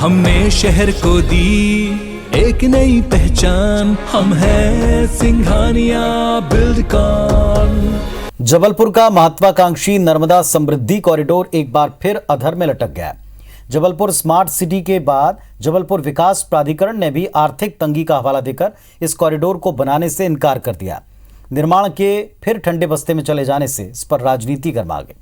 हमने शहर को दी एक नई पहचान, हम हैं सिंघानिया बिल्डकॉन। जबलपुर का महत्वाकांक्षी नर्मदा समृद्धि कॉरिडोर एक बार फिर अधर में लटक गया। जबलपुर स्मार्ट सिटी के बाद जबलपुर विकास प्राधिकरण ने भी आर्थिक तंगी का हवाला देकर इस कॉरिडोर को बनाने से इनकार कर दिया। निर्माण के फिर ठंडे बस्ते में चले जाने से इस पर राजनीति गर्मा गई।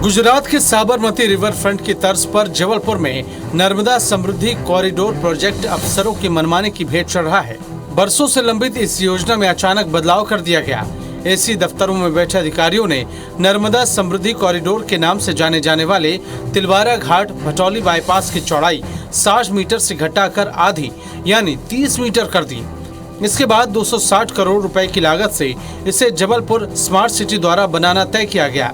गुजरात के साबरमती रिवर फ्रंट की तर्ज पर जबलपुर में नर्मदा समृद्धि कॉरिडोर प्रोजेक्ट अफसरों की मनमानी की भेंट चढ़ रहा है। बरसों से लंबित इस योजना में अचानक बदलाव कर दिया गया। एसी दफ्तरों में बैठे अधिकारियों ने नर्मदा समृद्धि कॉरिडोर के नाम से जाने जाने वाले तिलवारा घाट भटौली बाईपास की चौड़ाई 60 मीटर से घटाकर आधी यानी 30 मीटर कर दी। इसके बाद 260 करोड़ रुपए की लागत से इसे जबलपुर स्मार्ट सिटी द्वारा बनाना तय किया गया,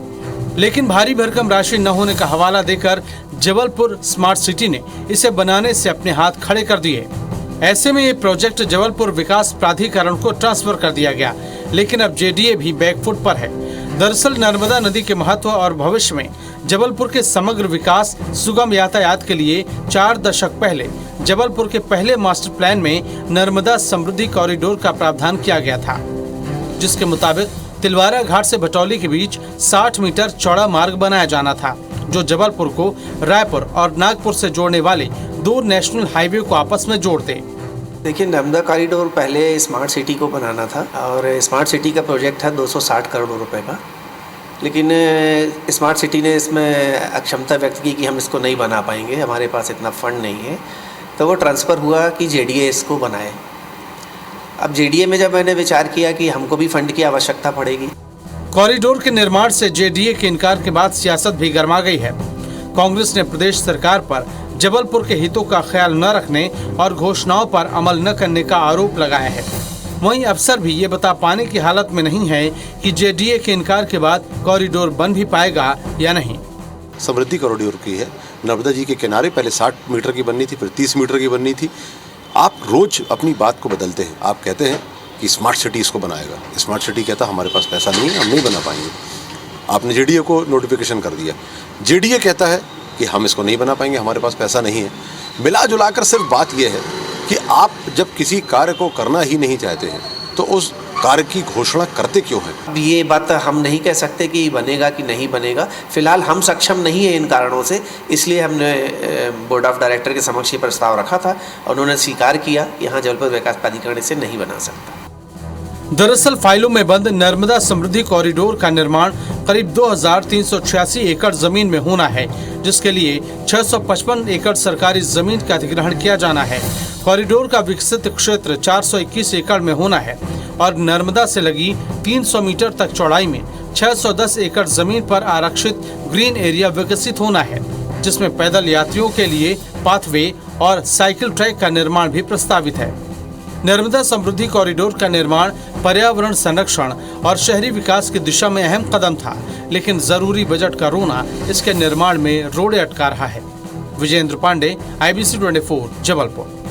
लेकिन भारी भरकम राशि न होने का हवाला देकर जबलपुर स्मार्ट सिटी ने इसे बनाने से अपने हाथ खड़े कर दिए। ऐसे में ये प्रोजेक्ट जबलपुर विकास प्राधिकरण को ट्रांसफर कर दिया गया, लेकिन अब जेडीए भी बैकफुट पर है। दरअसल नर्मदा नदी के महत्व और भविष्य में जबलपुर के समग्र विकास सुगम यातायात के लिए 4 दशक पहले जबलपुर के पहले मास्टर प्लान में नर्मदा समृद्धि कॉरिडोर का प्रावधान किया गया था, जिसके मुताबिक तिलवारा घाट से भटौली के बीच 60 मीटर चौड़ा मार्ग बनाया जाना था, जो जबलपुर को रायपुर और नागपुर से जोड़ने वाले 2 नेशनल हाईवे को आपस में जोड़ते। देखिए, नर्मदा कॉरिडोर पहले स्मार्ट सिटी को बनाना था और स्मार्ट सिटी का प्रोजेक्ट था 260 करोड़ रुपए का, लेकिन स्मार्ट सिटी ने इसमें अक्षमता व्यक्त की कि हम इसको नहीं बना पाएंगे, हमारे पास इतना फंड नहीं है, तो वो ट्रांसफ़र हुआ कि जेडीए इसको बनाए। अब जेडीए में जब मैंने विचार किया कि हमको भी फंड की आवश्यकता पड़ेगी। कॉरिडोर के निर्माण से जेडीए के इनकार के बाद सियासत भी गर्मा गई है। कांग्रेस ने प्रदेश सरकार पर जबलपुर के हितों का ख्याल न रखने और घोषणाओं पर अमल न करने का आरोप लगाया है। वहीं अफसर भी ये बता पाने की हालत में नहीं है कि जेडीए के इनकार के बाद कॉरिडोर बन भी पाएगा या नहीं। समृद्धि कॉरिडोर की है, नर्मदा जी के किनारे पहले 60 मीटर की बननी थी, फिर 30 मीटर की बननी थी। आप रोज अपनी बात को बदलते हैं। आप कहते हैं कि स्मार्ट सिटी इसको बनाएगा, स्मार्ट सिटी कहता हमारे पास पैसा नहीं है, हम नहीं बना पाएंगे। आपने जेडीए को नोटिफिकेशन कर दिया, जेडीए कहता है कि हम इसको नहीं बना पाएंगे, हमारे पास पैसा नहीं है। मिला जुलाकर सिर्फ बात यह है कि आप जब किसी कार्य को करना ही नहीं चाहते हैं तो उस कार्य की घोषणा करते क्यों हैं? अब ये बात हम नहीं कह सकते कि बनेगा कि नहीं बनेगा। फिलहाल हम सक्षम नहीं है इन कारणों से, इसलिए हमने बोर्ड ऑफ डायरेक्टर के समक्ष ये प्रस्ताव रखा था और उन्होंने स्वीकार किया कि यहाँ जबलपुर विकास प्राधिकरण इसे नहीं बना सकता। दरअसल फाइलों में बंद नर्मदा समृद्धि कॉरिडोर का निर्माण करीब 2386 एकड़ जमीन में होना है, जिसके लिए 655 एकड़ सरकारी जमीन का अधिग्रहण किया जाना है। कॉरिडोर का विकसित क्षेत्र 421 एकड़ में होना है और नर्मदा से लगी 300 मीटर तक चौड़ाई में 610 एकड़ जमीन पर आरक्षित ग्रीन एरिया विकसित होना है, जिसमें पैदल यात्रियों के लिए पाथवे और साइकिल ट्रैक का निर्माण भी प्रस्तावित है। नर्मदा समृद्धि कॉरिडोर का निर्माण पर्यावरण संरक्षण और शहरी विकास की दिशा में अहम कदम था, लेकिन जरूरी बजट का रोना इसके निर्माण में रोड़े अटका रहा है। विजेंद्र पांडे, IBC 24, जबलपुर।